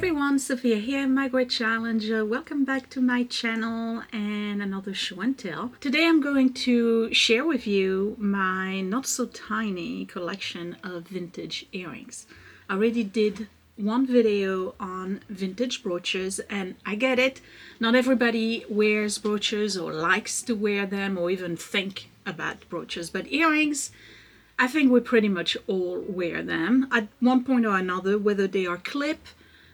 everyone, Sophia here, my great challenger. Welcome back to my channel and another show and tell. Today I'm going to share with you my not so tiny collection of vintage earrings. I already did one video on vintage brooches, and I get it, not everybody wears brooches or likes to wear them or even think about brooches, but earrings, I think we pretty much all wear them at one point or another, whether they are clip,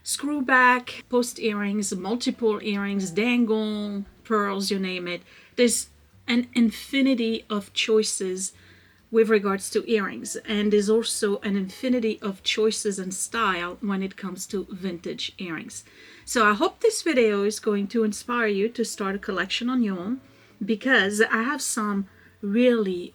screw back, post earrings, multiple earrings, dangle, pearls, you name it. There's an infinity of choices with regards to earrings, and there's also an infinity of choices and style when it comes to vintage earrings. So I hope this video is going to inspire you to start a collection on your own, because I have some really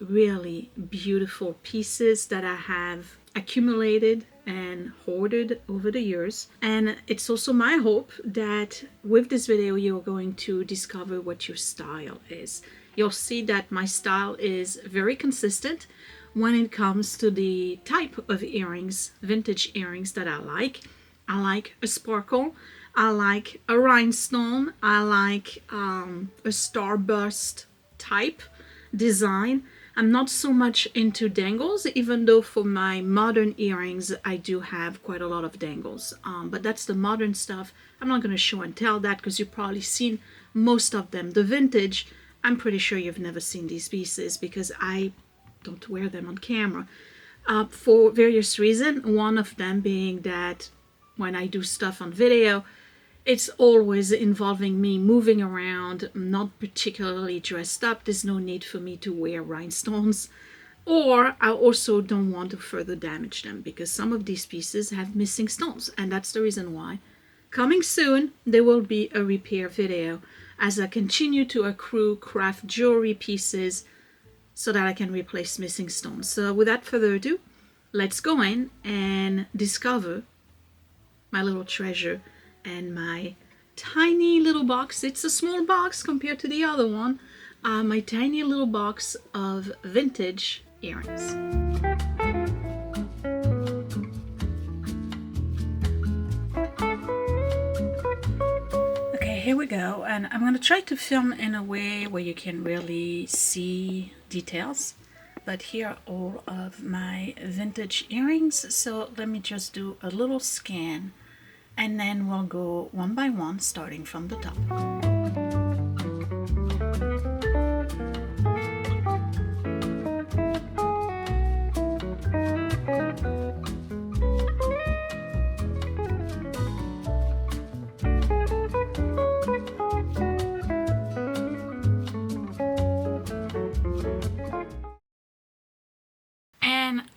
beautiful pieces that I have accumulated and hoarded over the years. And it's also my hope that with this video you're going to discover what your style is. You'll see that my style is very consistent when it comes to the type of earrings, vintage earrings that I like. I like a sparkle, I like a rhinestone, I like a starburst type design. I'm not so much into dangles, even though for my modern earrings I do have quite a lot of dangles, but that's the modern stuff. I'm not going to show and tell that because you've probably seen most of them. The vintage, I'm pretty sure you've never seen these pieces because I don't wear them on camera for various reasons. One of them being that when I do stuff on video, it's always involving me moving around, not particularly dressed up. There's no need for me to wear rhinestones. Or I also don't want to further damage them because some of these pieces have missing stones, and that's the reason why. Coming soon, there will be a repair video as I continue to accrue craft jewelry pieces so that I can replace missing stones. So without further ado, let's go in and discover my little treasure and my tiny little box. It's a small box compared to the other one. My tiny little box of vintage earrings. Okay, here we go, and I'm going to try to film in a way where you can really see details. But here are all of my vintage earrings, so let me just do a little scan and then we'll go one by one, starting from the top.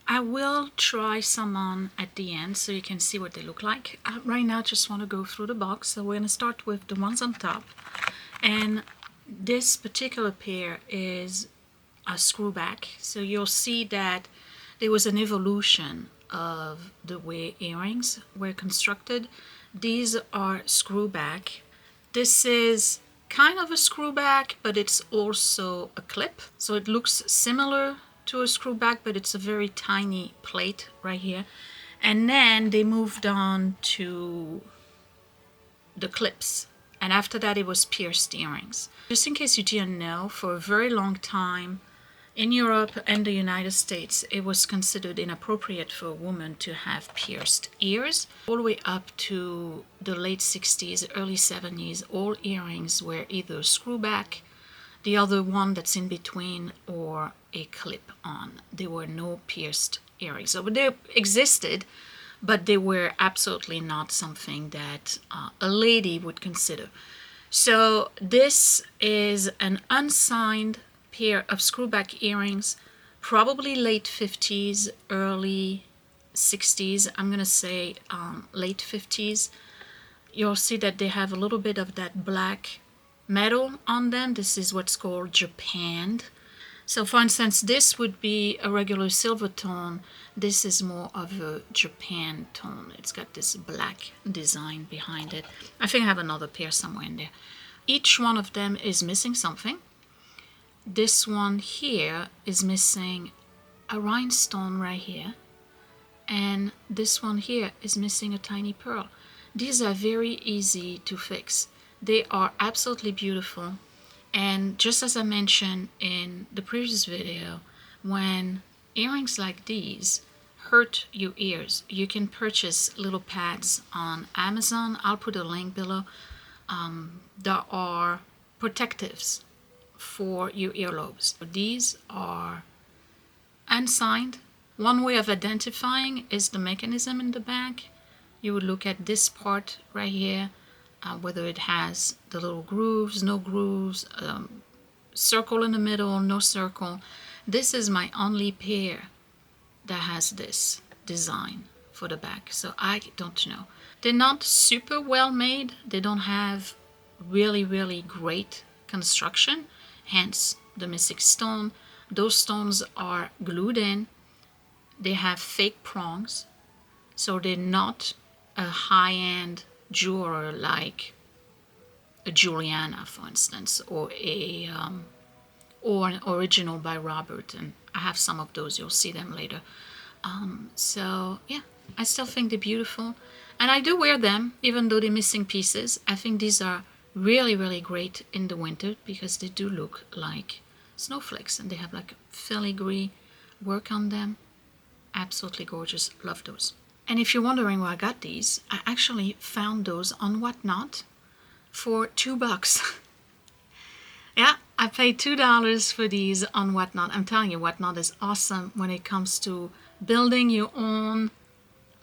I will try some on at the end so you can see what they look like. Right now I just want to go through the box, so we're going to start with the ones on top. And this particular pair is a screw back, so you'll see that there was an evolution of the way earrings were constructed. These are screw back. This is kind of a screw back, but it's also a clip, so it looks similar to a screw back, but it's a very tiny plate right here. And then they moved on to the clips, and after that it was pierced earrings. Just in case you didn't know, for a very long time in Europe and the United States it was considered inappropriate for a woman to have pierced ears. All the way up to the late 60s, early 70s, all earrings were either screw back, the other one that's in between, or a clip on. There were no pierced earrings. So they existed, but they were absolutely not something that a lady would consider. So this is an unsigned pair of screwback earrings, probably late 50s, early 60s. I'm gonna say late 50s. You'll see that they have a little bit of that black metal on them. This is what's called japanned. So for instance, this would be a regular silver tone. This is more of a Japan tone. It's got this black design behind it. I think I have another pair somewhere in there. Each one of them is missing something. This one here is missing a rhinestone right here, and this one here is missing a tiny pearl. These are very easy to fix. They are absolutely beautiful. And just as I mentioned in the previous video, when earrings like these hurt your ears, you can purchase little pads on Amazon. I'll put a link below. There are protectives for your earlobes. These are unsigned. One way of identifying is the mechanism in the back. You would look at this part right here, whether it has the little grooves, no grooves, circle in the middle, no circle. This is my only pair that has this design for the back, so I don't know. They're not super well made. They don't have really great construction, hence the missing stone. Those stones are glued in. They have fake prongs, so they're not a high-end jeweler like a Juliana, for instance, or an original by Robert, and I have some of those. You'll see them later. So yeah, I still think they're beautiful, and I do wear them even though they're missing pieces. I think these are really great in the winter because they do look like snowflakes, and they have like filigree work on them. Absolutely gorgeous. Love those. And if you're wondering where I got these, I actually found those on Whatnot for $2. Yeah, I paid $2 for these on Whatnot. I'm telling you, Whatnot is awesome when it comes to building your own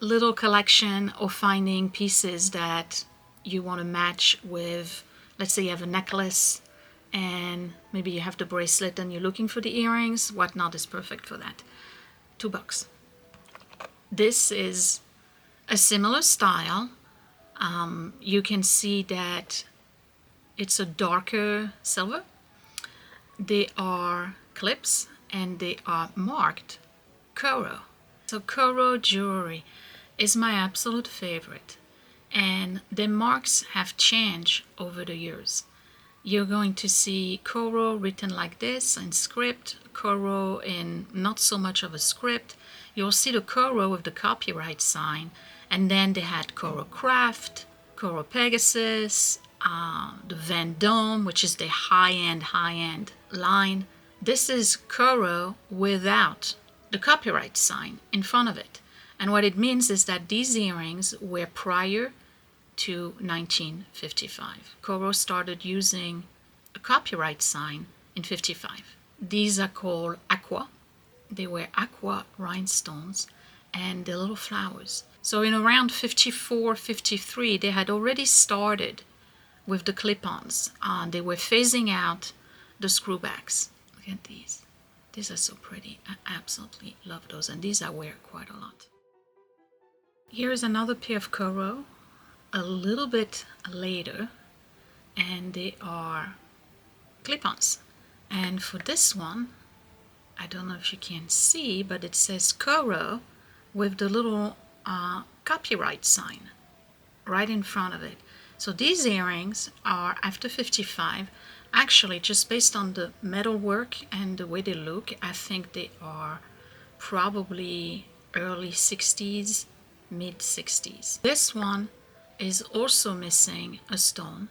little collection or finding pieces that you want to match with. Let's say you have a necklace and maybe you have the bracelet and you're looking for the earrings. Whatnot is perfect for that. $2. This is a similar style. You can see that it's a darker silver. They are clips and they are marked Coro. So Coro jewelry is my absolute favorite, and the marks have changed over the years. You're going to see Coro written like this in script, Coro in not so much of a script. You'll see the Coro with the copyright sign, and then they had Coro Craft, Coro Pegasus, the Vendome, which is the high-end line. This is Coro without the copyright sign in front of it. And what it means is that these earrings were prior to 1955. Coro started using a copyright sign in 55. These are called aqua. They were aqua rhinestones and the little flowers. So in around 54, 53, they had already started with the clip-ons. They were phasing out the screwbacks. Look at these. These are so pretty. I absolutely love those, and these I wear quite a lot. Here's another pair of Coro, a little bit later, and they are clip-ons. And for this one, I don't know if you can see, but it says Coro with the little copyright sign right in front of it. So these earrings are after 55. Actually, just based on the metal work and the way they look, I think they are probably early 60s, mid 60s. This one is also missing a stone,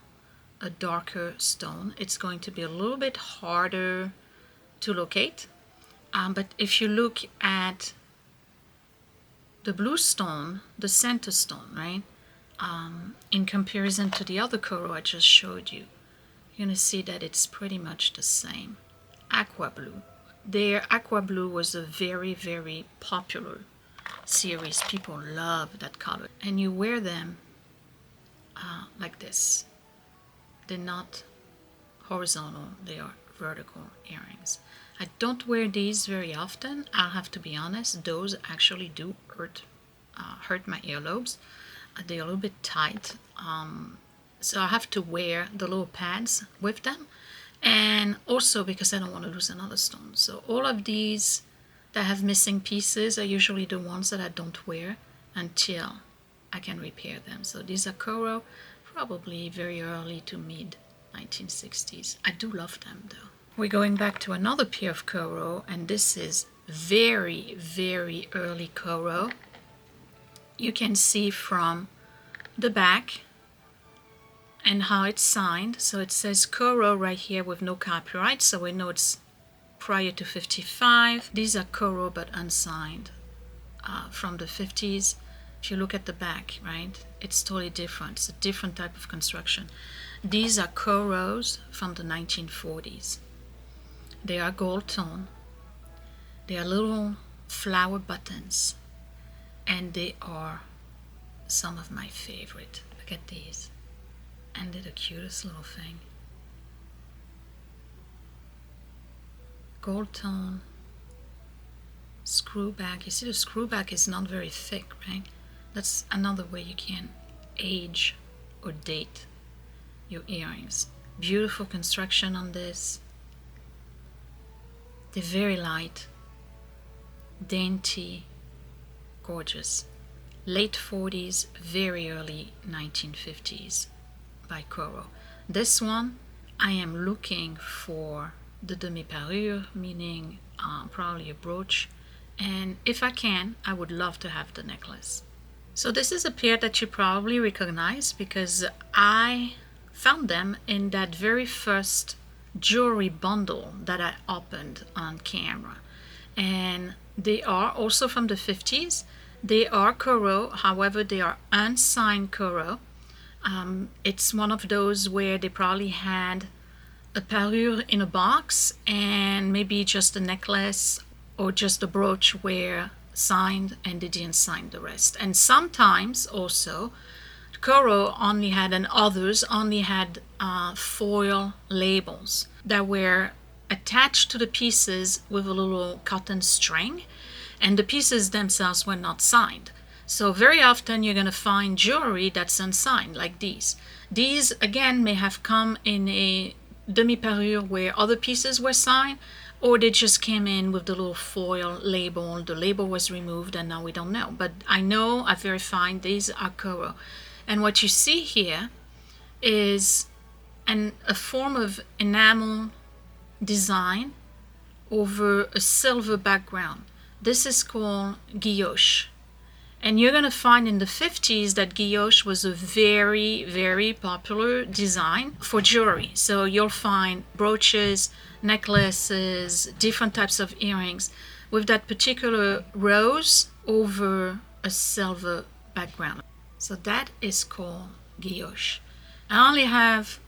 a darker stone. It's going to be a little bit harder to locate. But if you look at the blue stone, the center stone, right, in comparison to the other Coro I just showed you, you're going to see that it's pretty much the same. Aqua blue. Their aqua blue was a very popular series. People love that color. And you wear them like this. They're not horizontal, they are vertical earrings. I don't wear these very often, I'll have to be honest. Those actually do hurt my earlobes. They're a little bit tight, so I have to wear the little pads with them, and also because I don't want to lose another stone. So all of these that have missing pieces are usually the ones that I don't wear until I can repair them. So these are Coro, probably very early to mid 1960s. I do love them though. We're going back to another pair of Coro, and this is very early Coro. You can see from the back and how it's signed. So it says Coro right here with no copyright, so we know it's prior to 55. These are Coro but unsigned from the 50s. If you look at the back, right, it's totally different. It's a different type of construction. These are Coros from the 1940s. They are gold tone. They are little flower buttons, and they are some of my favorite. Look at these. And they're the cutest little thing. Gold tone, screw back. You see the screw back is not very thick, right? That's another way you can age or date your earrings. Beautiful construction on this. They're very light, dainty, gorgeous. Late 40s, very early 1950s by Coro. This one, I am looking for the demi-parure, meaning probably a brooch, and if I can, I would love to have the necklace. So this is a pair that you probably recognize because I found them in that very first jewelry bundle that I opened on camera, and they are also from the 50s. They are Coro, however they are unsigned Coro. It's one of those where they probably had a parure in a box and maybe just a necklace or just a brooch were signed and they didn't sign the rest. And sometimes also Coro only had, and others only had foil labels that were attached to the pieces with a little cotton string, and the pieces themselves were not signed. So very often you're going to find jewelry that's unsigned, like these. These, again, may have come in a demi-parure where other pieces were signed, or they just came in with the little foil label. The label was removed and now we don't know. But I know, I verified these are Coro. And what you see here is a form of enamel design over a silver background. This is called guilloche. And you're going to find in the 50s that guilloche was a very, very popular design for jewelry. So you'll find brooches, necklaces, different types of earrings with that particular rose over a silver background. So that is called guilloche. I only have,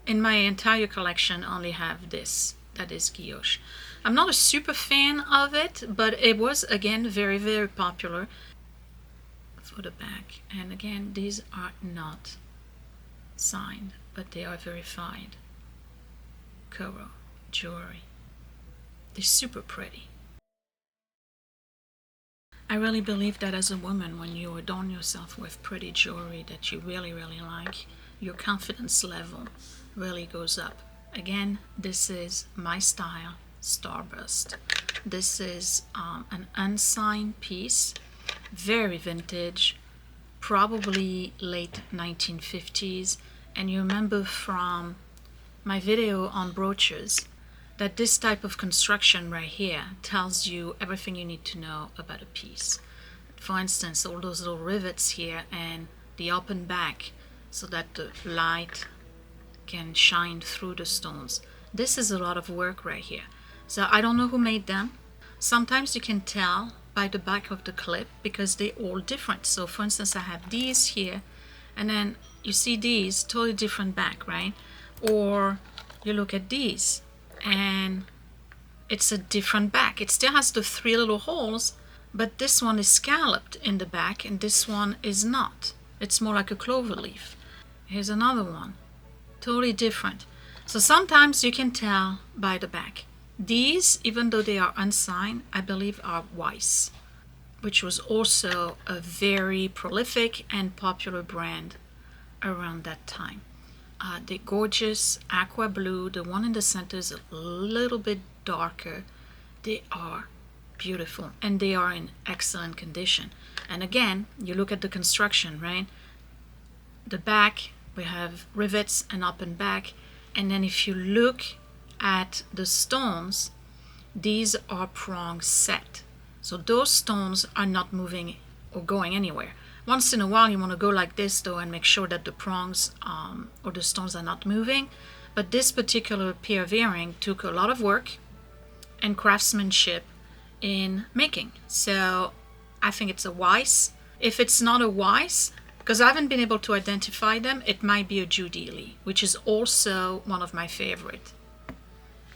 in my entire collection, only have this. That is guilloche. I'm not a super fan of it, but it was, again, very, very popular for the back. And again, these are not signed, but they are verified. Coro jewelry. They're super pretty. I really believe that as a woman, when you adorn yourself with pretty jewelry that you really, really like, your confidence level really goes up. Again, this is my style. Starburst. This is an unsigned piece, very vintage, probably late 1950s. And you remember from my video on brooches that this type of construction right here tells you everything you need to know about a piece. For instance, all those little rivets here and the open back so that the light can shine through the stones. This is a lot of work right here. So I don't know who made them. Sometimes you can tell by the back of the clip because they're all different. So for instance, I have these here, and then you see these, totally different back, right? Or you look at these, and it's a different back. It still has the 3 little holes, but this one is scalloped in the back, and this one is not. It's more like a clover leaf. Here's another one, totally different. So sometimes you can tell by the back. These, even though they are unsigned, I believe are Weiss, which was also a very prolific and popular brand around that time. The gorgeous aqua blue, the one in the center is a little bit darker. They are beautiful and they are in excellent condition. And again, you look at the construction, right? The back, we have rivets and up and back. And then if you look at the stones, these are prong set. So those stones are not moving or going anywhere. Once in a while you want to go like this though and make sure that the prongs or the stones are not moving. But this particular pair of earring took a lot of work and craftsmanship in making. So I think it's a Weiss. If it's not a Weiss, because I haven't been able to identify them, it might be a Judy, which is also one of my favorite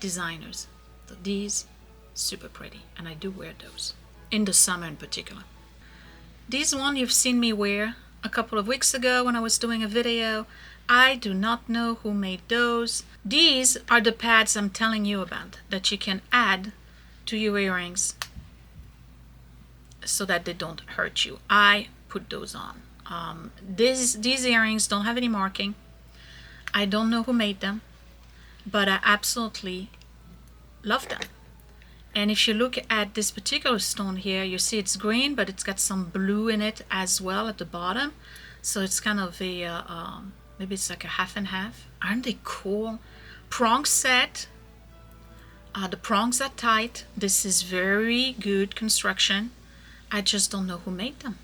designers. So these, super pretty, and I do wear those in the summer in particular. These one you've seen me wear a couple of weeks ago when I was doing a video. I do not know who made those. These are the pads I'm telling you about that you can add to your earrings so that they don't hurt you. I put those on. These earrings don't have any marking. I don't know who made them, but I absolutely love them. And if you look at this particular stone here, you see it's green, but it's got some blue in it as well at the bottom. So it's kind of a, maybe it's like a half and half. Aren't they cool? Prong set. The prongs are tight. This is very good construction. I just don't know who made them.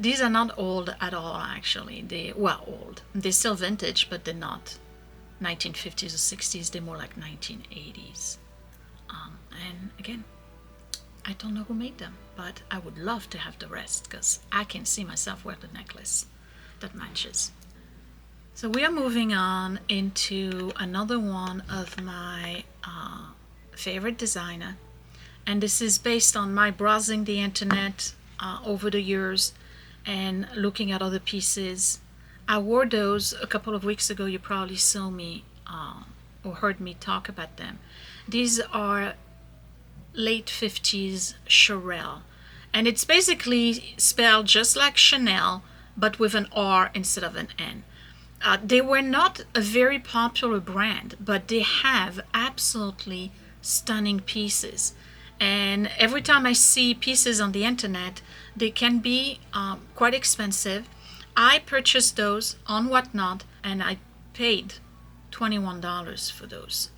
These are not old at all, actually. Well, old. They're still vintage, but they're not 1950s or 60s. They're more like 1980s. And again, I don't know who made them, but I would love to have the rest because I can see myself wear the necklace that matches. So we are moving on into another one of my favorite designer, and this is based on my browsing the internet over the years and looking at other pieces. I wore those a couple of weeks ago. You probably saw me or heard me talk about them. These are late 50s Charel, and it's basically spelled just like Chanel but with an R instead of an N. They were not a very popular brand, but they have absolutely stunning pieces, and every time I see pieces on the internet, they can be quite expensive. I purchased those on Whatnot and I paid $21 for those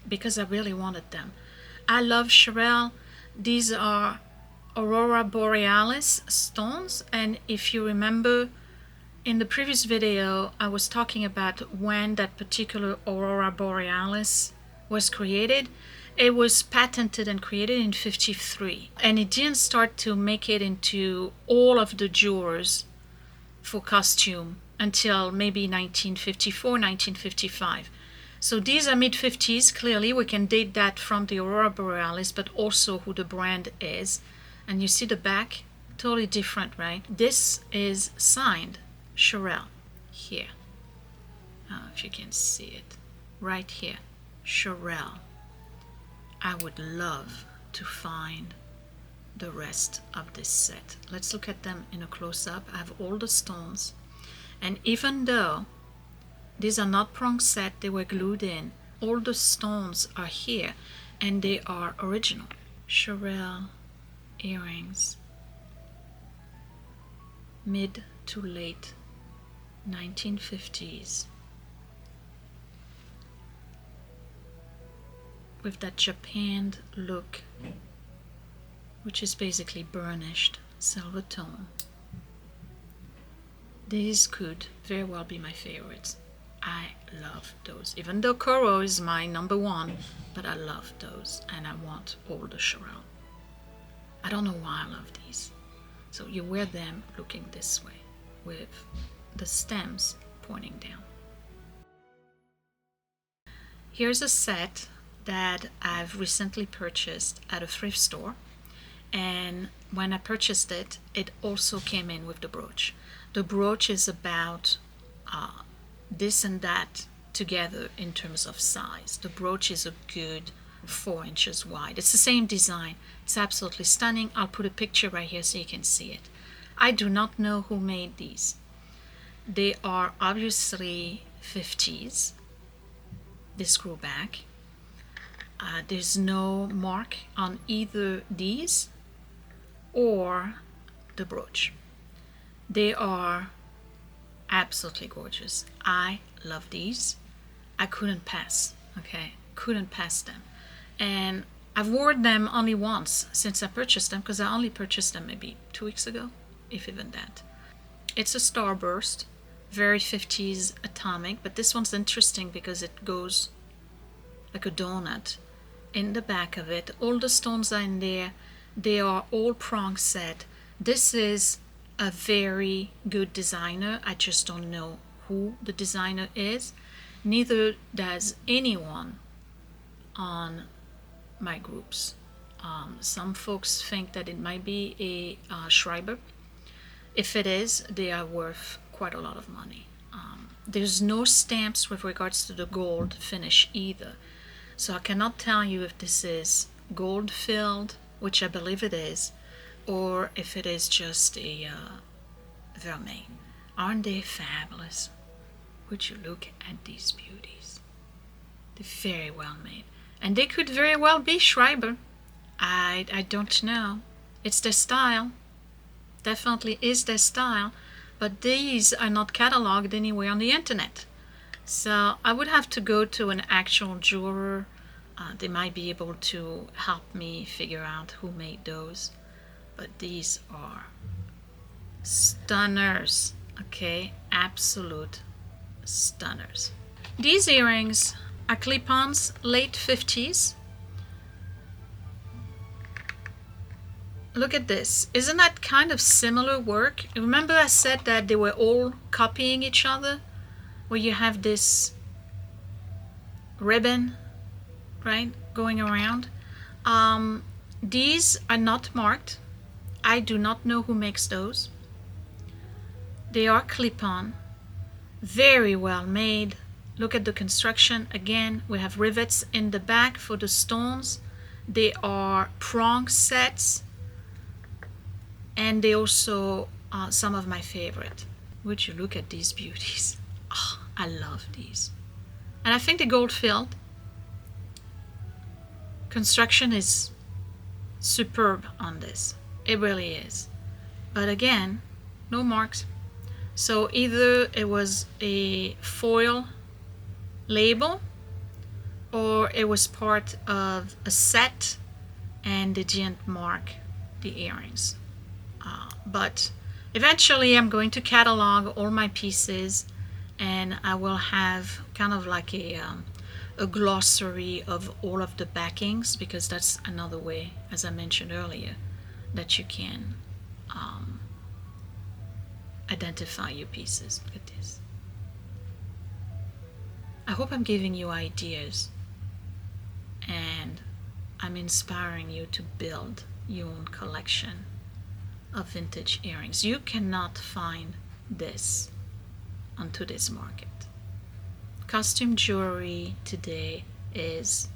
because I really wanted them. I love Charel. These are Aurora Borealis stones, and if you remember in the previous video I was talking about when that particular Aurora Borealis was created. It was patented and created in 1953, and it didn't start to make it into all of the jewelers for costume until maybe 1954, 1955. So these are mid-50s. Clearly we can date that from the Aurora Borealis, but also who the brand is. And you see the back, totally different, right? This is signed Charel here. I don't know if you can see it right here. Charel. I would love to find the rest of this set. Let's look at them in a close-up. I have all the stones, and even though these are not prong set, they were glued in, all the stones are here and they are original. Charel earrings, mid to late 1950s, with that japanned look, which is basically burnished silver tone. These could very well be my favorites. I love those, even though Coro is my number one, but I love those and I want all the Charel. I don't know why I love these. So you wear them looking this way with the stems pointing down. Here's a set that I've recently purchased at a thrift store, and when I purchased it, it also came in with the brooch. The brooch is about this and that together in terms of size. The brooch is a good 4 inches wide. It's the same design. It's absolutely stunning. I'll put a picture right here so you can see it. I do not know who made these. They are obviously 50s. They screw back. There's no mark on either these or the brooch. They are absolutely gorgeous. I love these. I couldn't pass, okay? Couldn't pass them. And I've worn them only once since I purchased them, because I only purchased them maybe 2 weeks ago, if even that. It's a starburst, very 50s atomic, but this one's interesting because it goes like a donut in the back of it. All the stones are in there. They are all prong set. This is a very good designer. I just don't know who the designer is. Neither does anyone on my groups. Some folks think that it might be a Schreiber. If it is, they are worth quite a lot of money. There's no stamps with regards to the gold finish either. So I cannot tell you if this is gold filled, which I believe it is, or if it is just a vermeil. Aren't they fabulous? Would you look at these beauties? They're very well made. And they could very well be Schreiber. I don't know. It's their style. Definitely is their style. But these are not cataloged anywhere on the internet. So I would have to go to an actual jeweler. They might be able to help me figure out who made those. But these are stunners. Okay, absolute stunners. These earrings are clip-ons, late 50s. Look at this. Isn't that kind of similar work? Remember I said that they were all copying each other? Where you have this ribbon, right, going around. These are not marked. I do not know who makes those. They are clip-on. Very well made. Look at the construction. Again, we have rivets in the back for the stones. They are prong sets. And they also are some of my favorite. Would you look at these beauties? Oh, I love these. And I think the gold filled. Construction is superb on this. It really is. But again, no marks. So either it was a foil label or it was part of a set and they didn't mark the earrings. But eventually I'm going to catalog all my pieces and I will have kind of like a glossary of all of the backings, because that's another way, as I mentioned earlier, that you can identify your pieces. Look at this. I hope I'm giving you ideas and I'm inspiring you to build your own collection of vintage earrings. You cannot find this on today's market. Costume jewelry today is,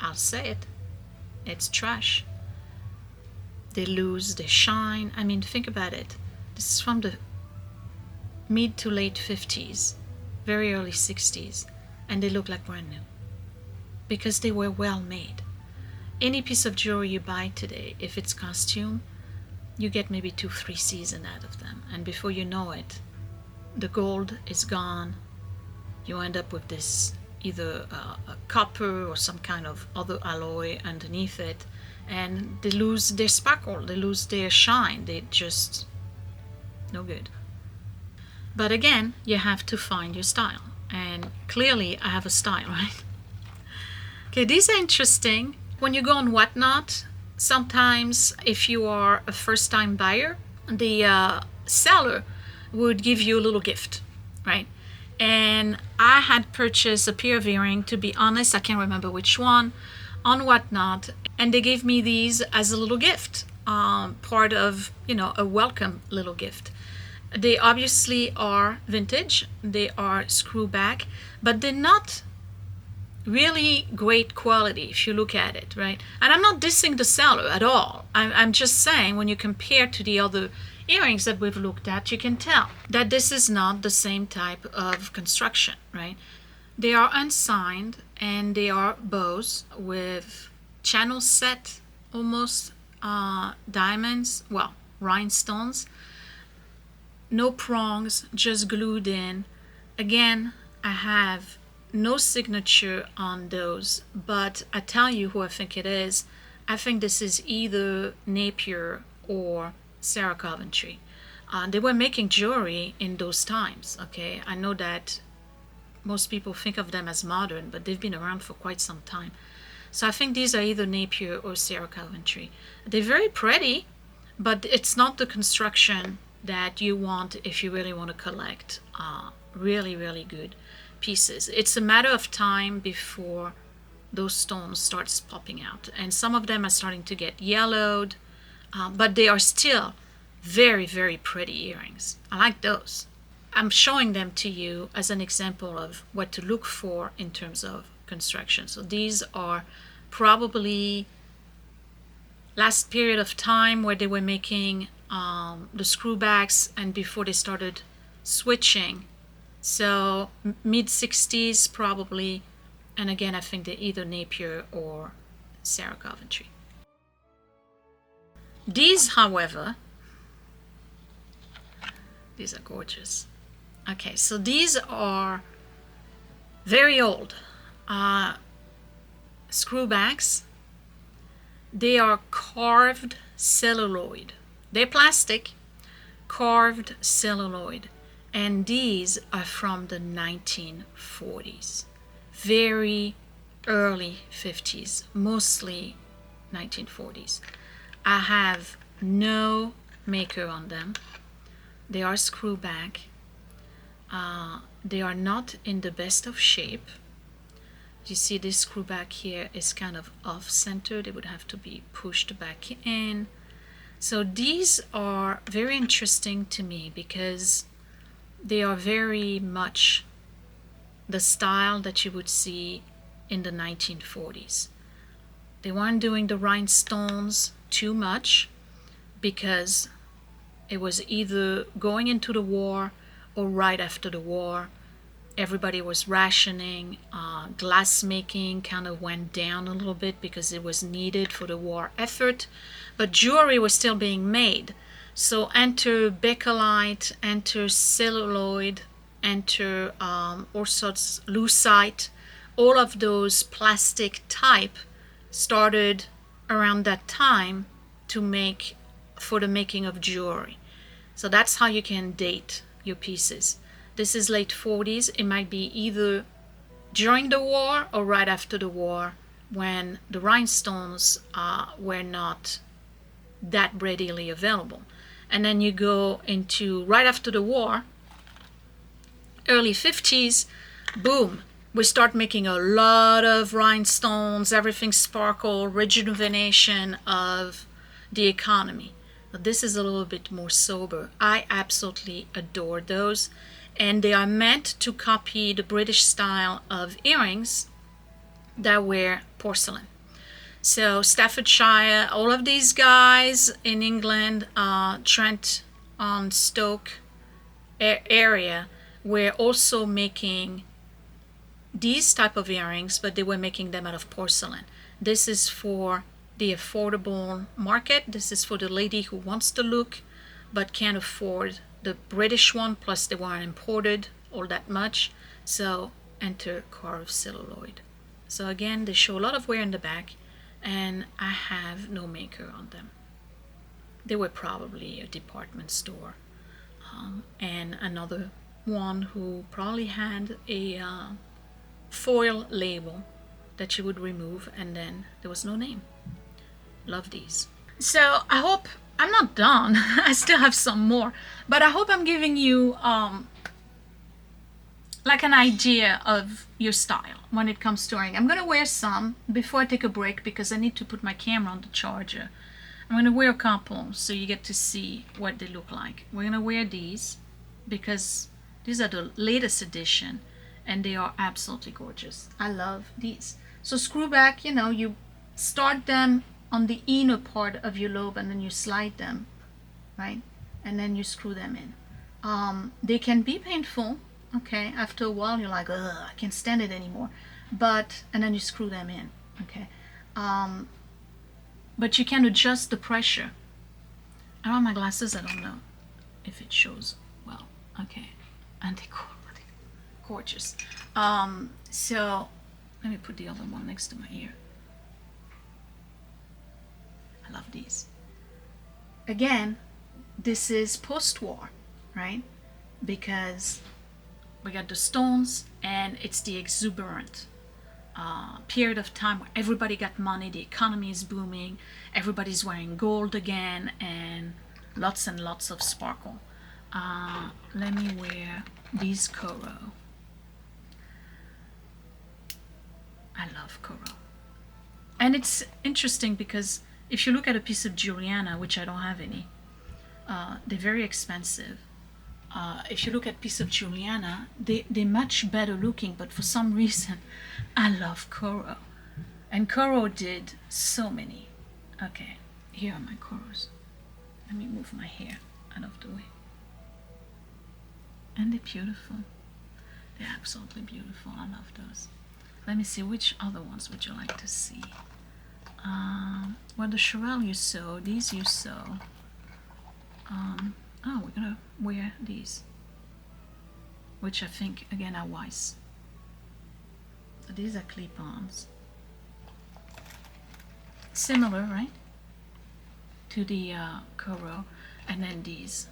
I'll say it, it's trash. They lose their shine. I mean, think about it. This is from the mid to late 50s, very early 60s, and they look like brand new because they were well made. Any piece of jewelry you buy today, if it's costume, you get maybe 2-3 seasons out of them, and before you know it, the gold is gone. You end up with this either a copper or some kind of other alloy underneath it, and they lose their sparkle, they lose their shine, they just no good. But again, you have to find your style, and clearly I have a style, right? Okay, these are interesting. When you go on Whatnot, sometimes if you are a first-time buyer, the seller would give you a little gift, right? And I had purchased a pair of earrings, to be honest, I can't remember which one, on Whatnot, and they gave me these as a little gift, part of, a welcome little gift. They obviously are vintage, they are screw back, but they're not really great quality if you look at it, right? And I'm not dissing the seller at all. I'm just saying, when you compare to the other earrings that we've looked at, you can tell that this is not the same type of construction, right? They are unsigned and they are bows with channel set, almost diamonds, well, rhinestones. No prongs, just glued in. Again, I have no signature on those, but I tell you who I think it is. I think this is either Napier or Sarah Coventry. They were making jewelry in those times, okay? I know that most people think of them as modern, but they've been around for quite some time. So I think these are either Napier or Sarah Coventry. They're very pretty, but it's not the construction that you want if you really want to collect really, really good pieces. It's a matter of time before those stones starts popping out. And some of them are starting to get yellowed, but they are still very, very pretty earrings. I like those. I'm showing them to you as an example of what to look for in terms of construction. So these are probably last period of time where they were making the screwbacks and before they started switching. So mid 60s probably. And again, I think they're either Napier or Sarah Coventry. These, however, these are gorgeous. Okay, so these are very old screwbacks. They are carved celluloid. They're plastic, carved celluloid. And these are from the 1940s. Very early 50s, mostly 1940s. I have no maker on them. They are screwback. They are not in the best of shape. You see this screwback here is kind of off-center. They would have to be pushed back in. So these are very interesting to me because they are very much the style that you would see in the 1940s. They weren't doing the rhinestones too much because it was either going into the war or right after the war. Everybody was rationing. Glass making kind of went down a little bit because it was needed for the war effort, but jewelry was still being made. So enter bakelite, enter celluloid, enter all sorts lucite. All of those plastic type started around that time to make for the making of jewelry. So that's how you can date your pieces. This is late 40s. It might be either during the war or right after the war when the rhinestones were not that readily available. And then you go into right after the war, early 50s, boom, we start making a lot of rhinestones, everything sparkle, rejuvenation of the economy. But this is a little bit more sober. I absolutely adore those. And they are meant to copy the British style of earrings that were porcelain. So Staffordshire, all of these guys in England, Trent on Stoke area, were also making these type of earrings, but they were making them out of porcelain. This is for the affordable market. This is for the lady who wants the look but can't afford the British one, plus they weren't imported all that much. So enter carved celluloid. So again, they show a lot of wear in the back, and I have no maker on them. They were probably a department store, and another one who probably had a foil label that you would remove, and then there was no name. Love these. So I hope I'm not done. I still have some more, but I hope I'm giving you like an idea of your style when it comes to wearing. I'm gonna wear some before I take a break because I need to put my camera on the charger. I'm gonna wear a couple so you get to see what they look like. We're gonna wear these because these are the latest edition and they are absolutely gorgeous. I love these. So screw back, you know, you start them on the inner part of your lobe and then you slide them, right? And then you screw them in. They can be painful, okay? After a while you're like, ugh, I can't stand it anymore. And then you screw them in, okay? But you can adjust the pressure. I don't have my glasses, I don't know if it shows well. Okay, and they're gorgeous. So let me put the other one next to my ear. I love these. Again, this is post-war, right? Because we got the stones, and it's the exuberant period of time where everybody got money, the economy is booming, everybody's wearing gold again, and lots of sparkle. Let me wear these Coro. I love Coro. And it's interesting because if you look at a piece of Juliana, which I don't have any, they're very expensive. If you look at a piece of Juliana, they're much better looking, but for some reason, I love Coro. And Coro did so many. Okay, here are my Coros. Let me move my hair out of the way. And they're beautiful. They're absolutely beautiful. I love those. Let me see, which other ones would you like to see? Well, the Charel you sew, these you sew. Oh, we're gonna wear these, which I think again are Weiss. So these are clip-ons. Similar, right? To the Coro. And then these.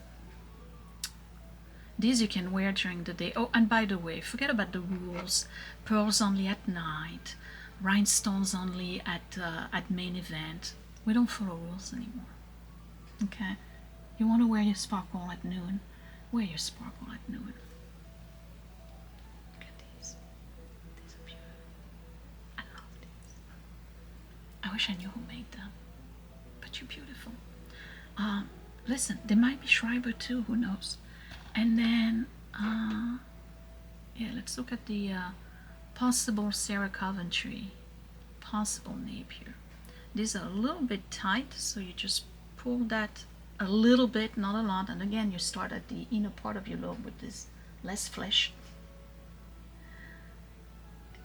These you can wear during the day. Oh, and by the way, forget about the rules. Pearls only at night. Rhinestones only at main event. We don't follow rules anymore. Okay? You want to wear your sparkle at noon? Wear your sparkle at noon. Look at these. These are beautiful. I love these. I wish I knew who made them. But you're beautiful. Listen, there might be Schreiber too, who knows? And then, yeah, let's look at the possible Sarah Coventry, possible Napier. These are a little bit tight, so you just pull that a little bit, not a lot. And again, you start at the inner part of your lobe with this less flesh.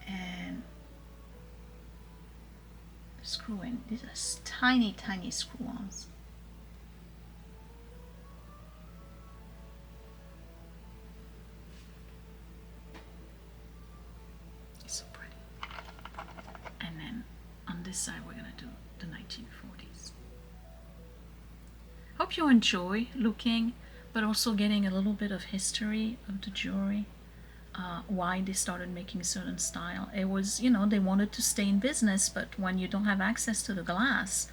And screw in. These are tiny, tiny screw-ons. So pretty. And then on this side, we're gonna do the 1940s. Hope you enjoy looking, but also getting a little bit of history of the jewelry, why they started making certain style. It was, you know, they wanted to stay in business, but when you don't have access to the glass,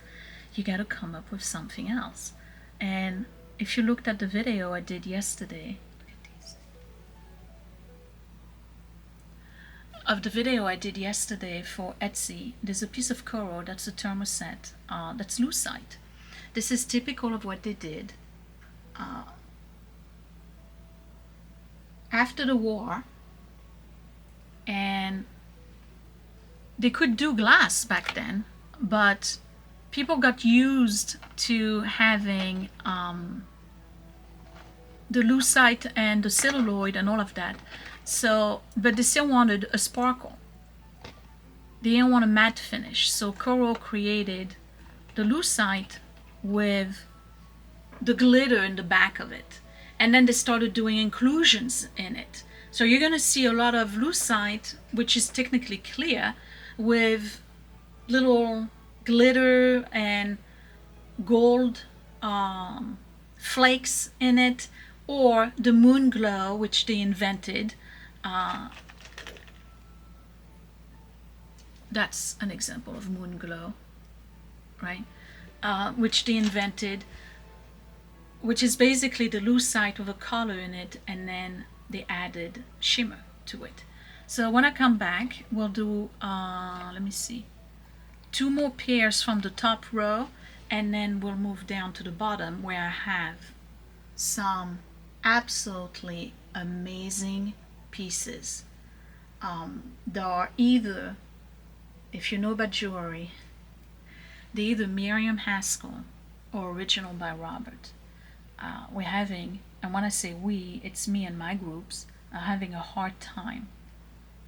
you got to come up with something else. And if you looked at the video I did yesterday, look at these. Of the video I did yesterday for Etsy, there's a piece of Coro that's a thermoset, that's lucite. This is typical of what they did after the war, and they could do glass back then, but people got used to having the lucite and the celluloid and all of that. So, but they still wanted a sparkle. They didn't want a matte finish. So Coro created the lucite with the glitter in the back of it. And then they started doing inclusions in it. So you're going to see a lot of lucite, which is technically clear, with little glitter and gold flakes in it, or the moon glow, which they invented. That's an example of moon glow, right? Which they invented, which is basically the lucite with a color in it, and then they added shimmer to it. So when I come back, we'll do, let me see, 2 more pairs from the top row, and then we'll move down to the bottom where I have some absolutely amazing pieces. They are either, if you know about jewelry, they're either Miriam Haskell or original by Robert. We're having, and when I say we, it's me and my groups, are having a hard time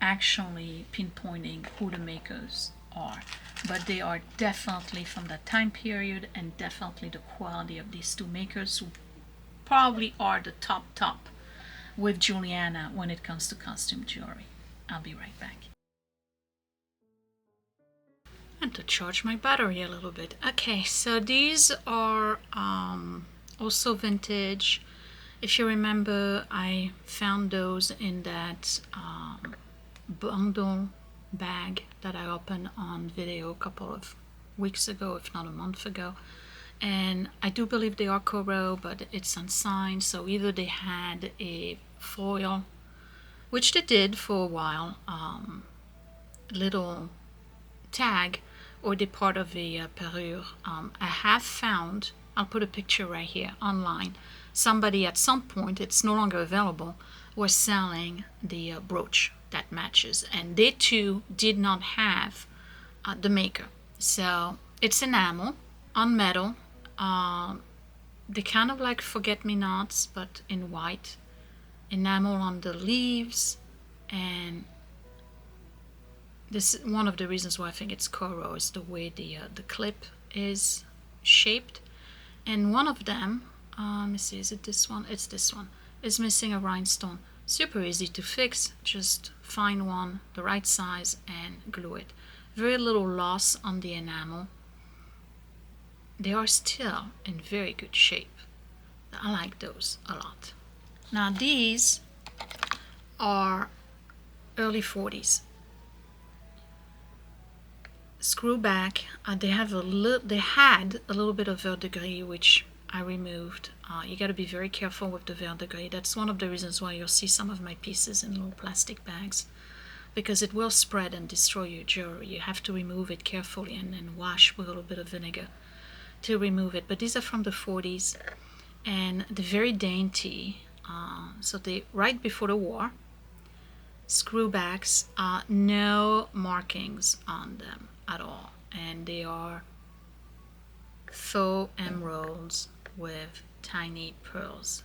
actually pinpointing who the makers are. But they are definitely from that time period, and definitely the quality of these 2 makers, who probably are the top with Juliana when it comes to costume jewelry. I'll be right back. And to charge my battery a little bit. Okay, so these are also vintage. If you remember, I found those in that bundle bag that I opened on video a couple of weeks ago, if not a month ago. And I do believe they are Coro, but it's unsigned, so either they had a foil, which they did for a while, little tag, or they're part of a parure. I have found, I'll put a picture right here online, somebody at some point, it's no longer available, was selling the brooch that matches, and they too did not have the maker. So it's enamel on metal. They kind of like forget-me-nots, but in white. Enamel on the leaves, and this is one of the reasons why I think it's Coro, is the way the clip is shaped. And one of them, let me see, is it this one? It's this one. Is missing a rhinestone. Super easy to fix. Just find one the right size and glue it. Very little loss on the enamel. They are still in very good shape. I like those a lot. Now these are early 40s. Screw back. They had a little bit of verdigris, which I removed. You got to be very careful with the verdigris. That's one of the reasons why you'll see some of my pieces in little plastic bags, because it will spread and destroy your jewelry. You have to remove it carefully and then wash with a little bit of vinegar to remove it. But these are from the 40s, and they're very dainty. So they right before the war. Screw backs, no markings on them at all, and they are faux emeralds with tiny pearls,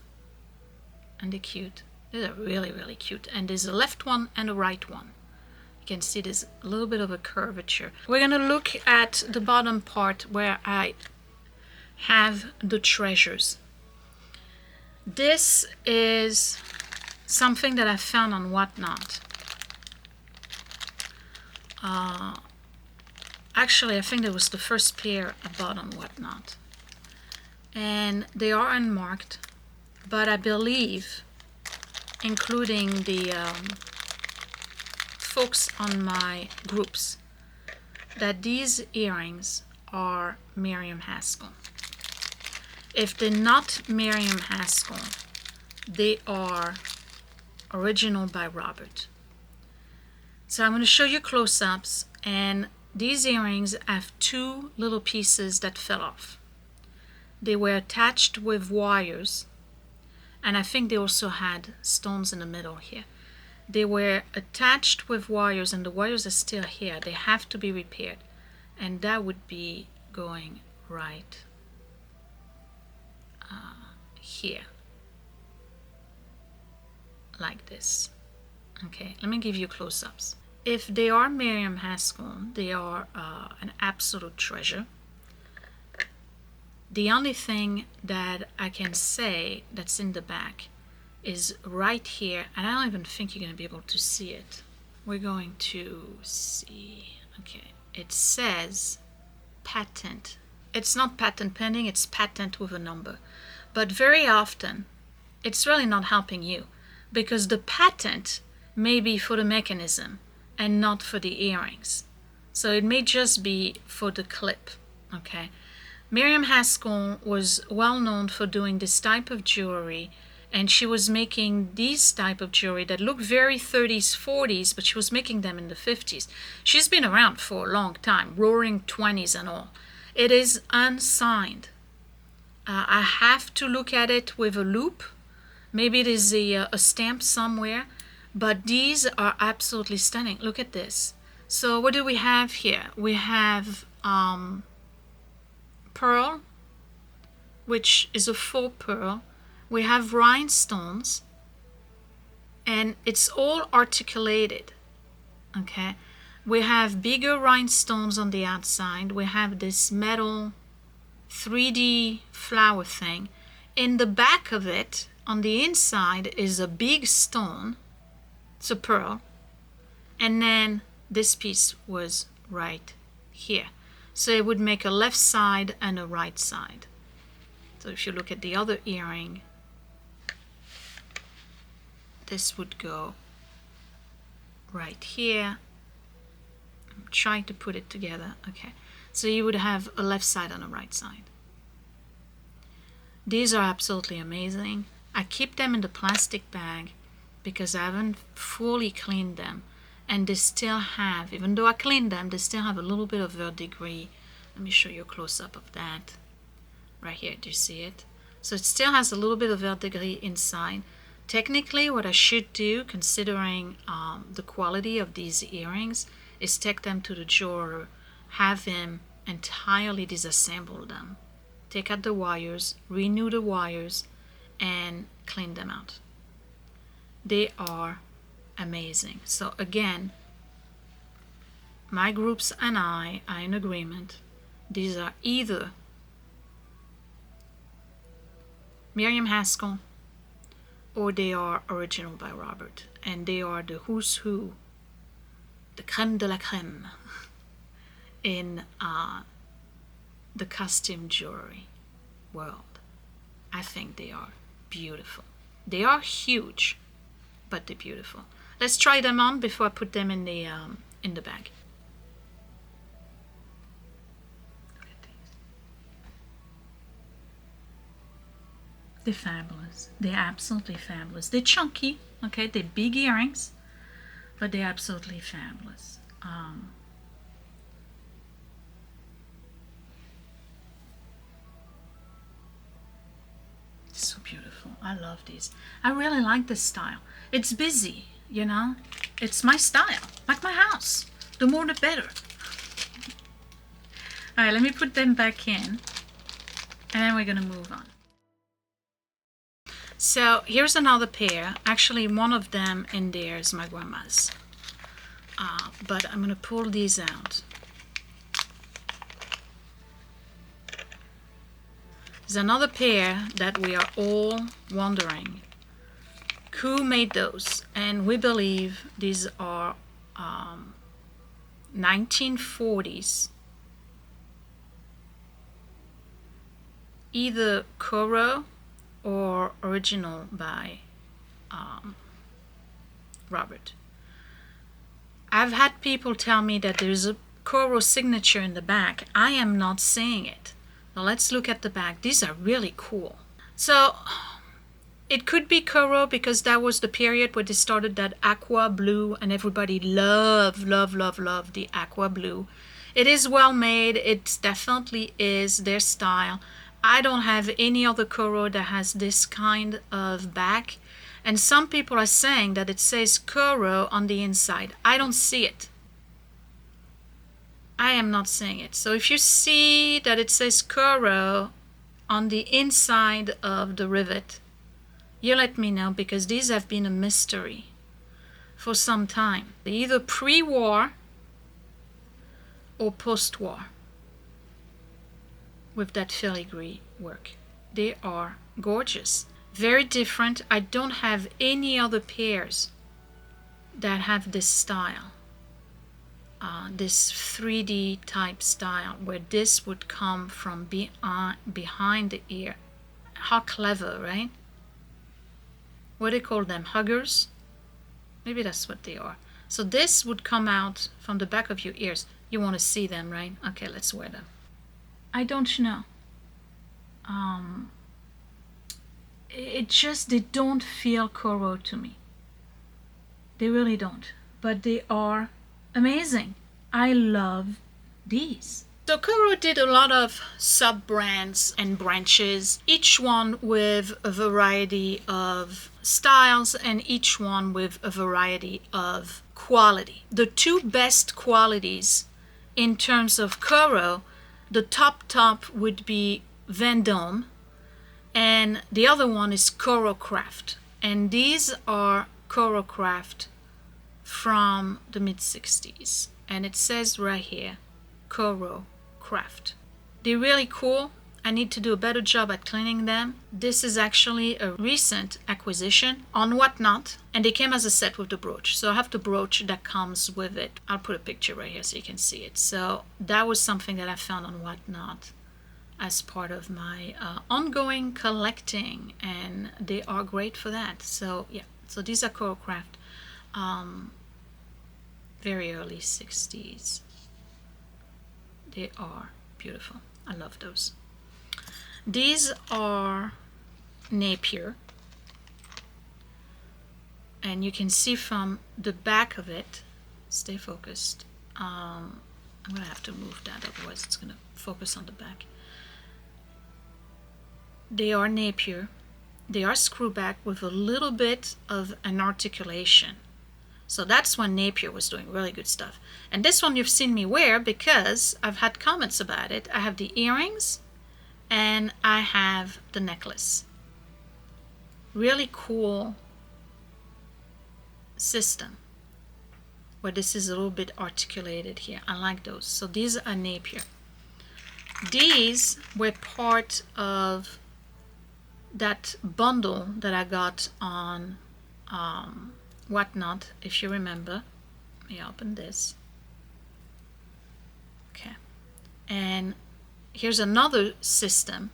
and they're cute. They're really, really cute. And there's a left one and a right one. You can see there's a little bit of a curvature. We're gonna look at the bottom part where I have the treasures. This is something that I found on Whatnot. Actually, I think it was the first pair I bought on Whatnot. And they are unmarked, but I believe, including the folks on my groups, that these earrings are Miriam Haskell. If they're not Miriam Haskell, they are original by Robert. So I'm going to show you close-ups, and these earrings have two little pieces that fell off. They were attached with wires, and I think they also had stones in the middle here. They were attached with wires, and the wires are still here. They have to be repaired, and that would be going right here, like this. Okay, let me give you close-ups. If they are Miriam Haskell, they are an absolute treasure. The only thing that I can say that's in the back is right here, and I don't even think you're going to be able to see it. We're going to see. Okay, it says patent. It's not patent pending, it's patent with a number. But very often, it's really not helping you, because the patent may be for the mechanism and not for the earrings. So it may just be for the clip, okay? Miriam Haskell was well known for doing this type of jewelry, and she was making these type of jewelry that look very 30s, 40s, but she was making them in the 50s. She's been around for a long time, roaring 20s and all. It is unsigned. I have to look at it with a loop. Maybe it is a stamp somewhere, but these are absolutely stunning. Look at this. So what do we have here? We have pearl, which is a faux pearl. We have rhinestones, and it's all articulated, okay? We have bigger rhinestones on the outside. We have this metal 3D flower thing. In the back of it, on the inside, is a big stone. It's a pearl. And then this piece was right here. So it would make a left side and a right side. So if you look at the other earring, this would go right here. I'm trying to put it together. Okay, so you would have a left side and a right side. These are absolutely amazing. I keep them in the plastic bag because I haven't fully cleaned them, and they still have, even though I cleaned them, they still have a little bit of verdigris. Let me show you a close-up of that. Right here, do you see it? So it still has a little bit of verdigris inside. Technically, what I should do, considering the quality of these earrings, is take them to the jeweler, have him entirely disassemble them, take out the wires, renew the wires, and clean them out. They are amazing. So again, my groups and I are in agreement. These are either Miriam Haskell or they are original by Robert, and they are the who's who, the crème de la crème in the costume jewelry world. I think they are beautiful. They are huge, but they're beautiful. Let's try them on before I put them in the bag. They're fabulous. They're absolutely fabulous. They're chunky, okay? They're big earrings, but they're absolutely fabulous. So beautiful. I love these. I really like this style. It's busy, you know? It's my style, like my house. The more the better. All right, let me put them back in, and then we're gonna move on. So here's another pair. Actually, one of them in there is my grandma's. But I'm gonna pull these out. There's another pair that we are all wondering who made those, and we believe these are 1940s, either Coro or original by Robert. I've had people tell me that there's a Coro signature in the back. I am not seeing it. Now let's look at the back. These are really cool. So it could be Coro because that was the period where they started that aqua blue, and everybody loved the aqua blue. It is well made. It definitely is their style. I don't have any other Coro that has this kind of back, and some people are saying that it says Coro on the inside. I don't see it. I am not seeing it. So if you see that it says Coro on the inside of the rivet, you let me know, because these have been a mystery for some time. Either pre-war or post-war with that filigree work. They are gorgeous. Very different. I don't have any other pairs that have this style. This 3D type style where this would come from behind the ear. How clever, right? What do they call them? Huggers? Maybe that's what they are. So this would come out from the back of your ears. You want to see them, right? Okay, let's wear them. I don't know. They don't feel Coro to me. They really don't. But they are amazing. I love these. So Coro did a lot of sub-brands and branches, each one with a variety of styles and each one with a variety of quality. The two best qualities in terms of Coro, the top would be Vendome, and the other one is Coro Craft. And these are Coro Craft from the mid-60s. And it says right here, Coro Craft. They're really cool. I need to do a better job at cleaning them. This is actually a recent acquisition on Whatnot, and they came as a set with the brooch. So I have the brooch that comes with it. I'll put a picture right here so you can see it. So that was something that I found on Whatnot. as part of my ongoing collecting, and they are great for that. So yeah, so these are Coro Craft, very early 60s. They are beautiful. I love those. These are Napier, and you can see from the back of it, stay focused. I'm gonna have to move that, otherwise it's gonna focus on the back. They are Napier. They are screw back with a little bit of an articulation. So that's when Napier was doing really good stuff. And this one you've seen me wear because I've had comments about it. I have the earrings and I have the necklace. Really cool system where this is a little bit articulated here. I like those. So these are Napier. These were part of that bundle that I got on Whatnot, if you remember. Let me open this. Okay. And here's another system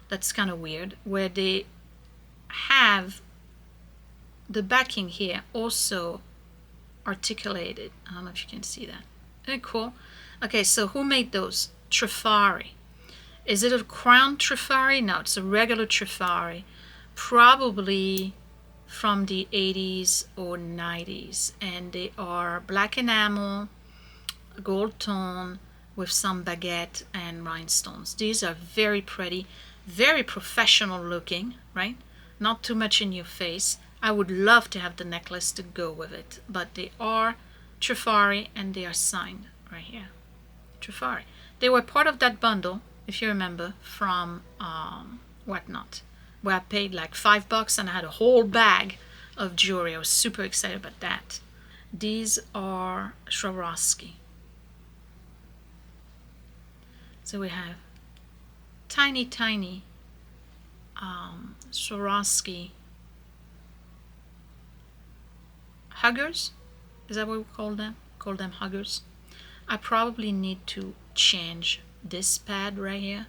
that's kind of weird, where they have the backing here also articulated. I don't know if you can see that. Very cool. Okay, so who made those? Trifari. Is it a crown Trifari? No, it's a regular Trifari. Probably from the 80s or 90s. And they are black enamel, gold tone, with some baguette and rhinestones. These are very pretty, very professional looking, right? Not too much in your face. I would love to have the necklace to go with it, but they are Trifari and they are signed right here. Trifari. They were part of that bundle, if you remember, from Whatnot, where I paid like $5 and I had a whole bag of jewelry. I was super excited about that. These are Swarovski. So we have tiny, tiny Swarovski huggers. Is that what we call them? Call them huggers. I probably need to change this pad right here.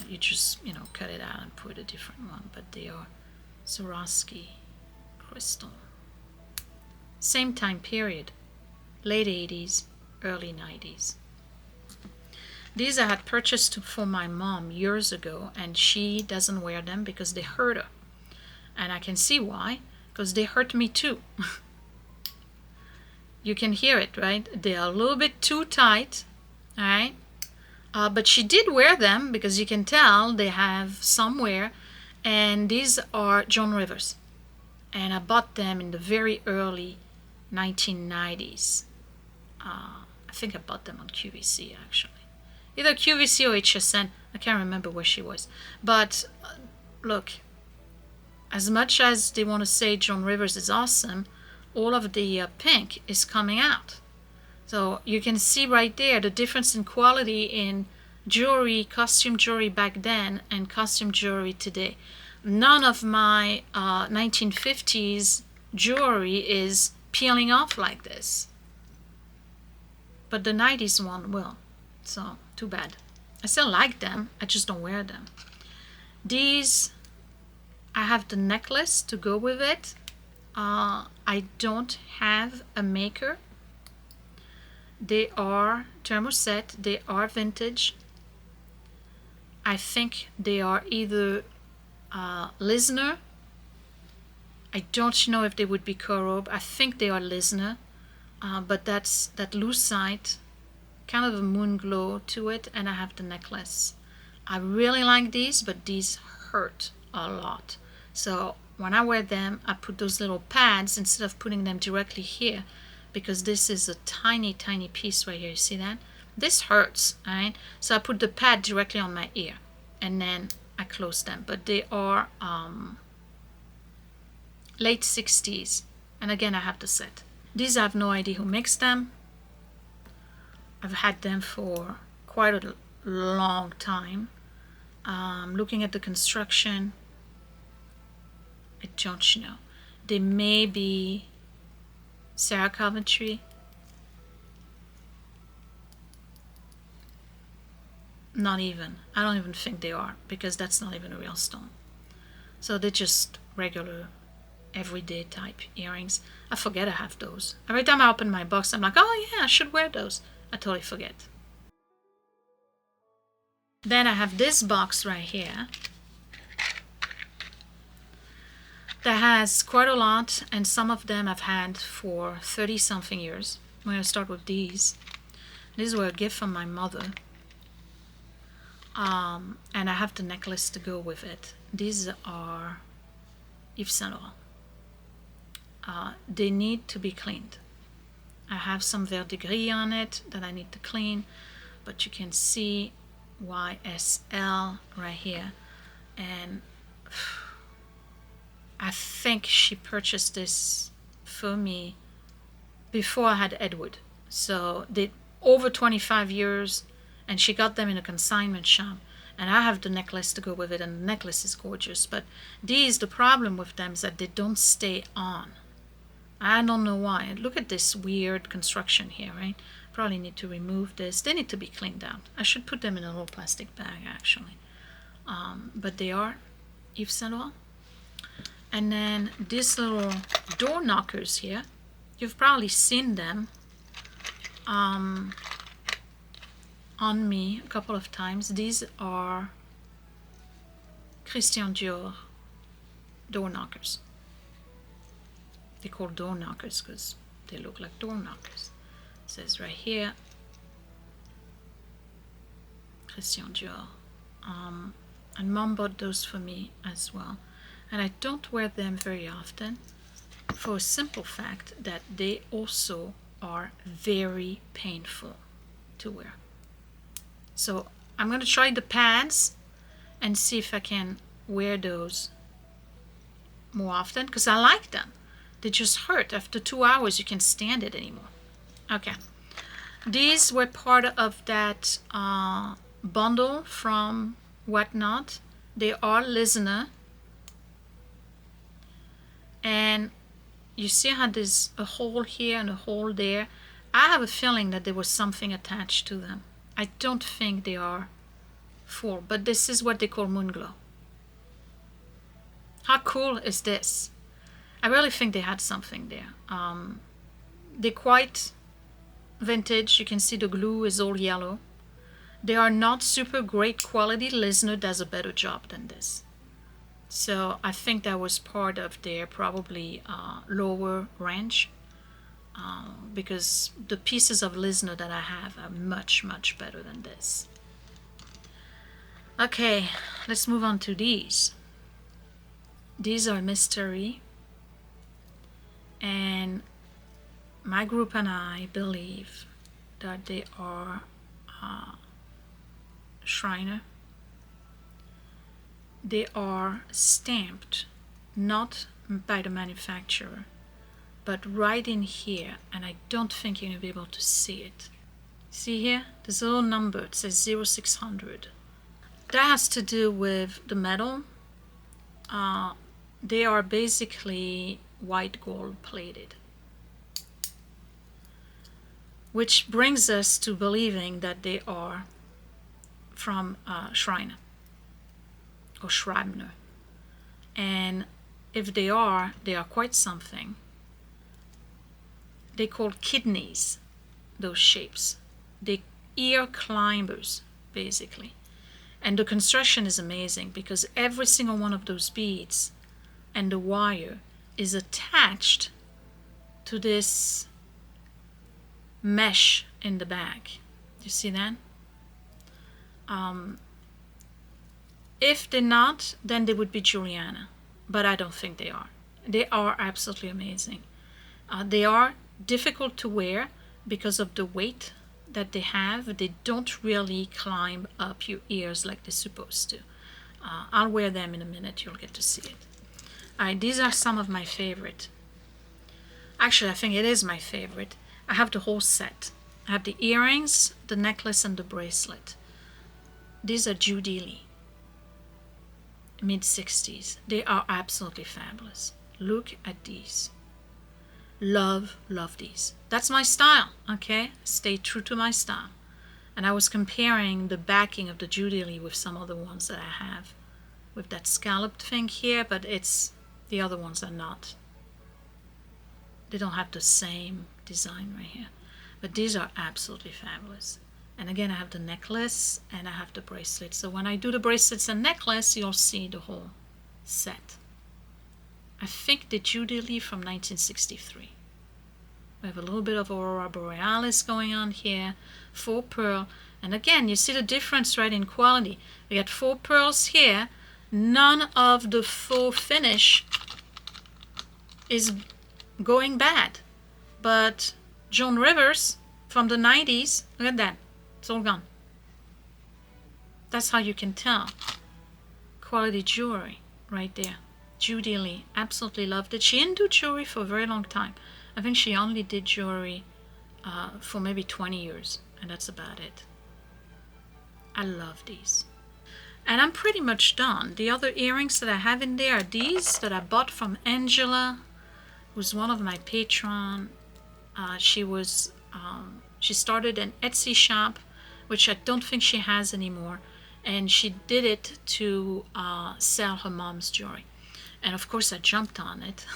You just, cut it out and put a different one, but they are Swarovski crystal. Same time period, late 80s, early 90s. These I had purchased for my mom years ago, and she doesn't wear them because they hurt her. And I can see why, because they hurt me too. You can hear it, right? They are a little bit too tight, all right? But she did wear them because you can tell they have some wear. And these are Joan Rivers. And I bought them in the very early 1990s. I think I bought them on QVC, actually. Either QVC or HSN. I can't remember where she was. But look, as much as they want to say Joan Rivers is awesome, all of the pink is coming out. So you can see right there the difference in quality in jewelry, costume jewelry back then and costume jewelry today. None of my 1950s jewelry is peeling off like this. But the 90s one will. So, too bad. I still like them, I just don't wear them. These, I have the necklace to go with it. I don't have a maker. They are thermoset, they are vintage. I think they are either Lisner. I don't know if they would be Coro. I think they are Lisner. But that's that lucite, kind of a moon glow to it, and I have the necklace. I really like these, but these hurt a lot. So when I wear them, I put those little pads instead of putting them directly here, because this is a tiny, tiny piece right here. You see that? This hurts, right? So I put the pad directly on my ear, and then I close them. But they are late 60s, and again, I have the set. These I have no idea who makes them. I've had them for quite a long time. Looking at the construction, I don't know. They may be Sarah Coventry. Not even. I don't even think they are, because that's not even a real stone. So they're just regular, everyday type earrings. I forget I have those. Every time I open my box, I'm like, oh yeah, I should wear those. I totally forget. Then I have this box right here that has quite a lot, and some of them I've had for 30 something years. I'm going to start with these. These were a gift from my mother. And I have the necklace to go with it. These are Yves Saint Laurent. They need to be cleaned. I have some verdigris on it that I need to clean, but you can see YSL right here. And I think she purchased this for me before I had Edward. So they over 25 years, and she got them in a consignment shop. And I have the necklace to go with it, and the necklace is gorgeous. But the problem with them is that they don't stay on. I don't know why. Look at this weird construction here, right? Probably need to remove this. They need to be cleaned out. I should put them in a little plastic bag, actually. But they are Yves Saint Laurent. And then these little door knockers here, you've probably seen them on me a couple of times. These are Christian Dior door knockers. They're called door knockers because they look like door knockers. It says right here, Christian Dior. And Mom bought those for me as well. And I don't wear them very often for a simple fact that they also are very painful to wear. So I'm going to try the pads and see if I can wear those more often, because I like them. They just hurt. After 2 hours, you can't stand it anymore. Okay. These were part of that bundle from Whatnot. They are listener. And you see how there's a hole here and a hole there. I have a feeling that there was something attached to them. I don't think they are full, but this is what they call moon glow. How cool is this? I really think they had something there. They're quite vintage. You can see the glue is all yellow. They are not super great quality. Lisner does a better job than this. So I think that was part of their probably lower range, because the pieces of Lisner that I have are much, much better than this. Okay, let's move on to these. These are mystery, and my group and I believe that they are Shriner. They are stamped not by the manufacturer, but right in here, and I don't think you're going to be able to see it. See here? There's a little number. It says 0600. That has to do with the metal. They are basically white gold plated, which brings us to believing that they are from Shriner or Shrabner. And if they are quite something. They call kidneys, those shapes. They ear climbers, basically. And the construction is amazing because every single one of those beads and the wire is attached to this mesh in the back. You see that? If they're not, then they would be Juliana, but I don't think they are. They are absolutely amazing. They are difficult to wear because of the weight that they have. They don't really climb up your ears like they're supposed to. I'll wear them in a minute. You'll get to see it. All right, these are some of my favorite. Actually, I think it is my favorite. I have the whole set. I have the earrings, the necklace, and the bracelet. These are Judy, mid-60s. They are absolutely fabulous. Look at these. Love these. That's my style, okay? Stay true to my style. And I was comparing the backing of the Judy Lee with some other ones that I have, with that scalloped thing here, but the other ones are not. They don't have the same design right here. But these are absolutely fabulous. And again, I have the necklace and I have the bracelet. So when I do the bracelets and necklace, you'll see the whole set. I think the Judy Lee from 1963. We have a little bit of Aurora Borealis going on here, 4 pearl. And again, you see the difference, right, in quality. We got 4 pearls here. None of the faux finish is going bad. But Joan Rivers from the 90s, look at that. It's all gone. That's how you can tell. Quality jewelry right there. Judy Lee, absolutely loved it. She didn't do jewelry for a very long time. I think she only did jewelry for maybe 20 years, and that's about it. I love these. And I'm pretty much done. The other earrings that I have in there are these that I bought from Angela, who's one of my patrons. She started an Etsy shop, which I don't think she has anymore, and she did it to sell her mom's jewelry. And of course I jumped on it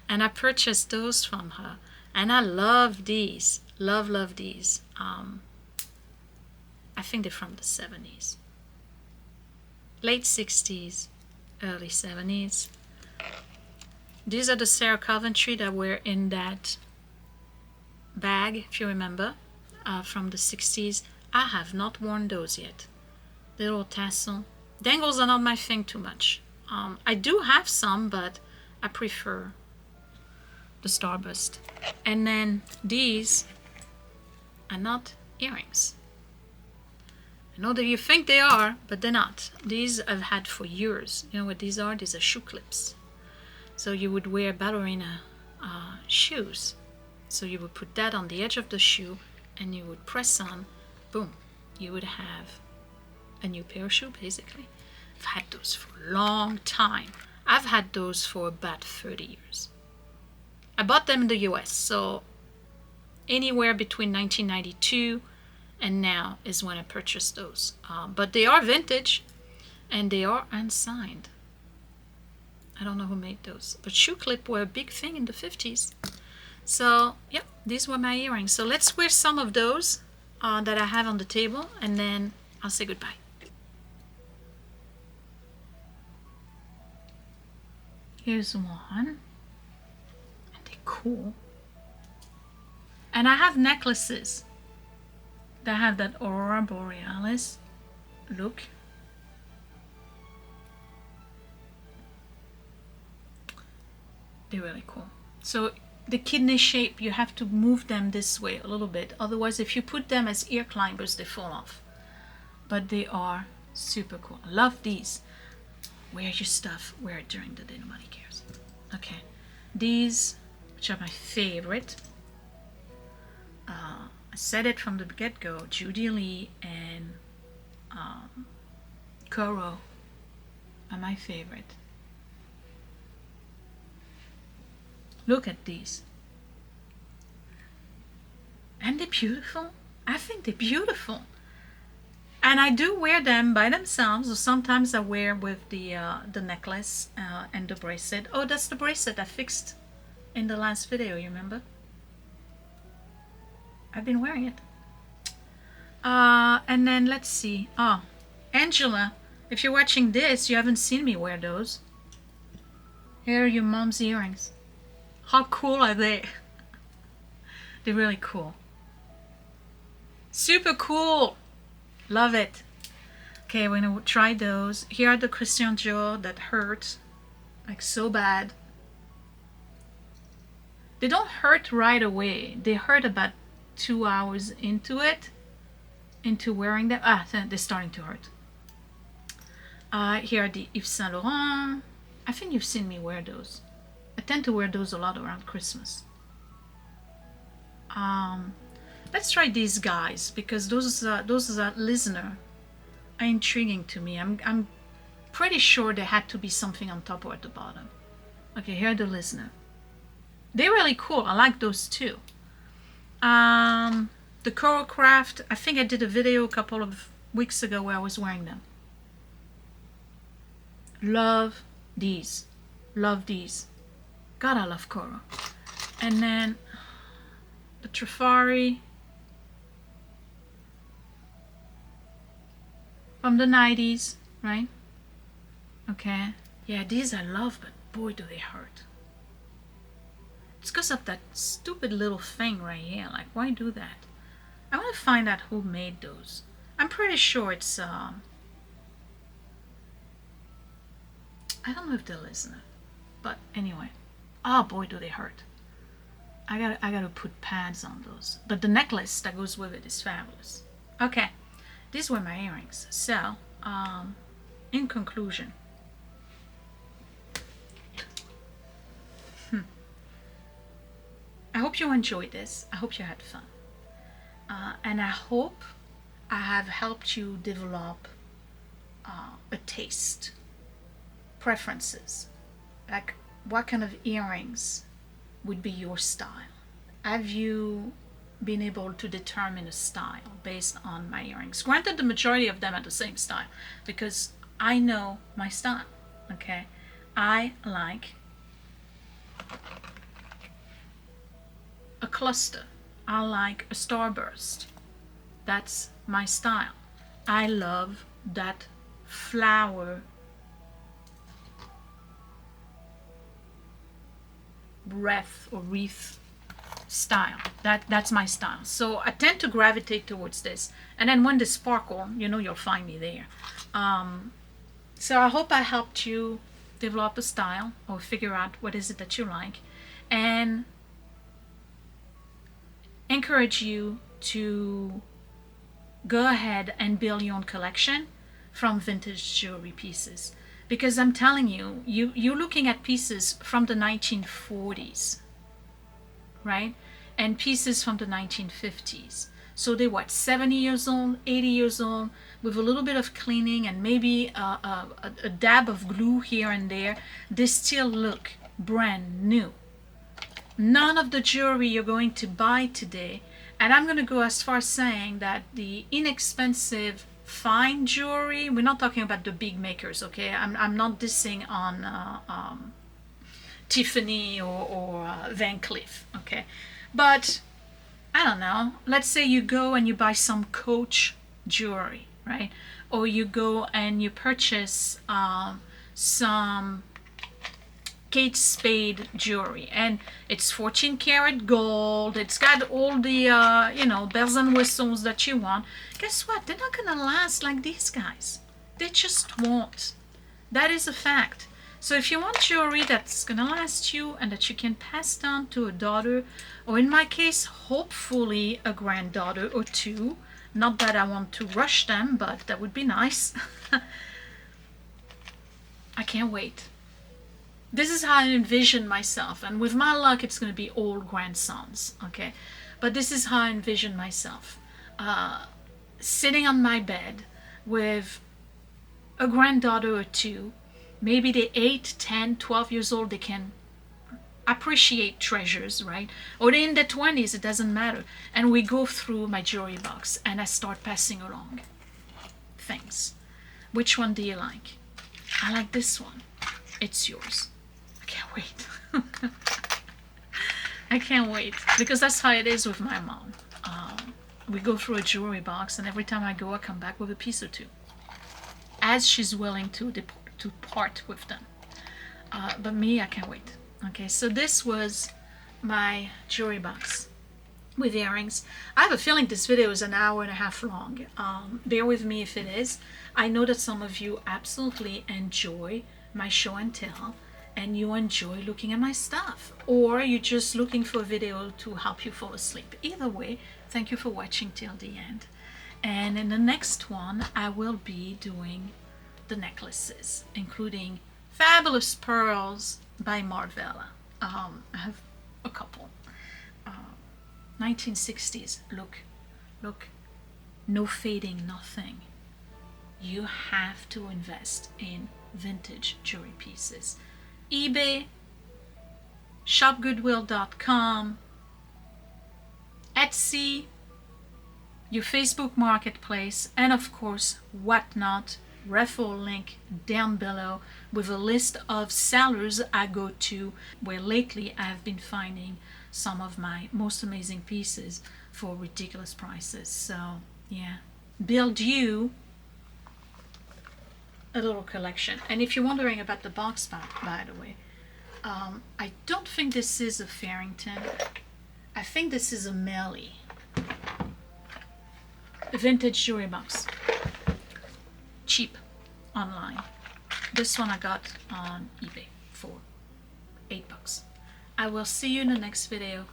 and I purchased those from her, and I love these. Love these. I think they're from the 70s, late 60s, early 70s. These are the Sarah Coventry that were in that bag, if you remember, from the 60s. I have not worn those yet. The little tassel. Dangles are not my thing too much. I do have some, but I prefer the starburst. And then these are not earrings. I know that you think they are, but they're not. These I've had for years. You know what these are? These are shoe clips. So you would wear ballerina shoes. So you would put that on the edge of the shoe and you would press on, boom, you would have a new pair of shoes basically. I've had those for a long time. I've had those for about 30 years. I bought them in the US, so anywhere between 1992 and now is when I purchased those. But they are vintage and they are unsigned. I don't know who made those, but shoe clip were a big thing in the 50s. So, yep, these were my earrings. So let's wear some of those that I have on the table, and then I'll say goodbye. Here's one, and they're cool. And I have necklaces that have that Aurora Borealis look. They're really cool. So the kidney shape, you have to move them this way a little bit. Otherwise, if you put them as ear climbers, they fall off. But they are super cool. I love these. Wear your stuff. Wear it during the day. Nobody cares. Okay. These, which are my favorite. I said it from the get-go. Judy Lee and Coro are my favorite. Look at these. And they're beautiful. I think they're beautiful. And I do wear them by themselves, or sometimes I wear with the necklace and the bracelet. Oh, that's the bracelet I fixed in the last video, you remember? I've been wearing it. And then let's see. Oh, Angela, if you're watching this, you haven't seen me wear those. Here are your mom's earrings. How cool are they? They're really cool. Super cool. Love it. Okay, we're gonna try those. Here are the Christian Dior that hurt, like so bad. They don't hurt right away. They hurt about 2 hours into wearing them. They're starting to hurt. Here are the Yves Saint Laurent. I think you've seen me wear those. I tend to wear those a lot around Christmas. Let's try these guys, because those listener are intriguing to me. I'm pretty sure there had to be something on top or at the bottom. Okay, here are the listener. They're really cool. I like those too. The Coro Craft, I think I did a video a couple of weeks ago where I was wearing them. Love these. Love these. God, I love Coro. And then the Trifari from the 90s, right? Okay. Yeah, these I love, but boy, do they hurt. It's because of that stupid little thing right here. Like, why do that? I want to find out who made those. I'm pretty sure it's, I don't know if they're listening. But anyway. Oh boy, do they hurt. I gotta put pads on those. But the necklace that goes with it is fabulous. Okay. These were my earrings. So, in conclusion. I hope you enjoyed this. I hope you had fun. And I hope I have helped you develop a taste, preferences, like what kind of earrings would be your style. Have you been able to determine a style based on my earrings? Granted, the majority of them are the same style because I know my style, okay? I like a cluster. I like a starburst. That's my style. I love that flower wreath or wreath style. That's my style. So I tend to gravitate towards this. And then when they sparkle, you know, you'll find me there. So I hope I helped you develop a style or figure out what is it that you like, and encourage you to go ahead and build your own collection from vintage jewelry pieces. Because I'm telling you, you're looking at pieces from the 1940s, right? And pieces from the 1950s. So they're what, 70 years old, 80 years old, with a little bit of cleaning and maybe a dab of glue here and there. They still look brand new. None of the jewelry you're going to buy today, and I'm going to go as far as saying that the inexpensive fine jewelry, we're not talking about the big makers, okay? I'm not dissing on Tiffany or Van Cleef, okay? But I don't know, let's say you go and you buy some Coach jewelry, right? Or you go and you purchase some Kate Spade jewelry, and it's 14 karat gold. It's got all the you know, bells and whistles that you want. Guess what? They're not gonna last like these guys. They just won't. That is a fact. So if you want jewelry that's gonna last you and that you can pass down to a daughter, or in my case, hopefully a granddaughter or two, not that I want to rush them, but that would be nice. I can't wait. This is how I envision myself, and with my luck it's going to be all grandsons, okay? But this is how I envision myself, sitting on my bed with a granddaughter or two. Maybe they're 8, 10, 12 years old. They can appreciate treasures, right? Or they're in their 20s, it doesn't matter. And we go through my jewelry box and I start passing along things. Which one do you like? I like this one. It's yours. I can't wait. I can't wait, because that's how it is with my mom. We go through a jewelry box, and every time I go, I come back with a piece or two, as she's willing to part with them. But me, I can't wait. Okay, so this was my jewelry box with earrings. I have a feeling this video is an hour and a half long. Bear with me if it is. I know that some of you absolutely enjoy my show and tell, and you enjoy looking at my stuff, or you're just looking for a video to help you fall asleep. Either way, thank you for watching till the end. And in the next one, I will be doing the necklaces, including Fabulous Pearls by Marvella. I have a couple. 1960s, look, no fading, nothing. You have to invest in vintage jewelry pieces. eBay, shopgoodwill.com, Etsy, your Facebook Marketplace, and of course, Whatnot, referral link down below with a list of sellers I go to where lately I've been finding some of my most amazing pieces for ridiculous prices. So, yeah, build you a little collection. And if you're wondering about the box, by the way, I don't think this is a Farrington. I think this is a Melly. A vintage jewelry box. Cheap online. This one I got on eBay for $8. I will see you in the next video.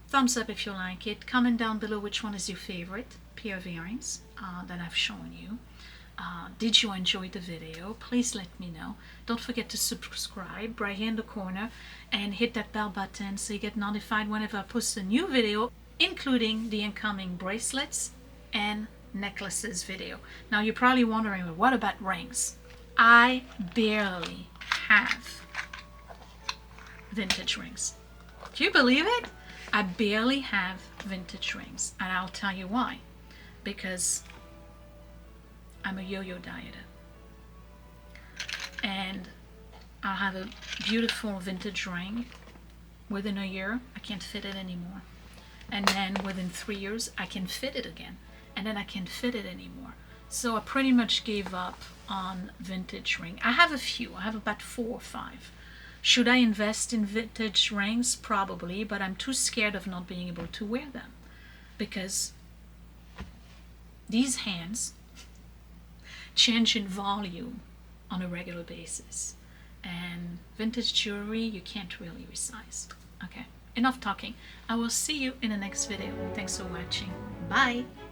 Thumbs up if you like it. Comment down below which one is your favorite pair of earrings that I've shown you. Did you enjoy the video? Please let me know. Don't forget to subscribe right here in the corner and hit that bell button so you get notified whenever I post a new video, including the incoming bracelets and necklaces video. Now you're probably wondering, well, what about rings? I barely have vintage rings. Do you believe it? I barely have vintage rings, and I'll tell you why. Because I'm a yo-yo dieter, and I'll have a beautiful vintage ring. Within a year, I can't fit it anymore, and then within 3 years, I can fit it again, and then I can't fit it anymore. So I pretty much gave up on vintage ring. I have a few. I have about 4 or 5. Should I invest in vintage rings? Probably, but I'm too scared of not being able to wear them, because these hands change in volume on a regular basis, and vintage jewelry you can't really resize. Okay, enough talking. I will see you in the next video. Thanks for watching. Bye.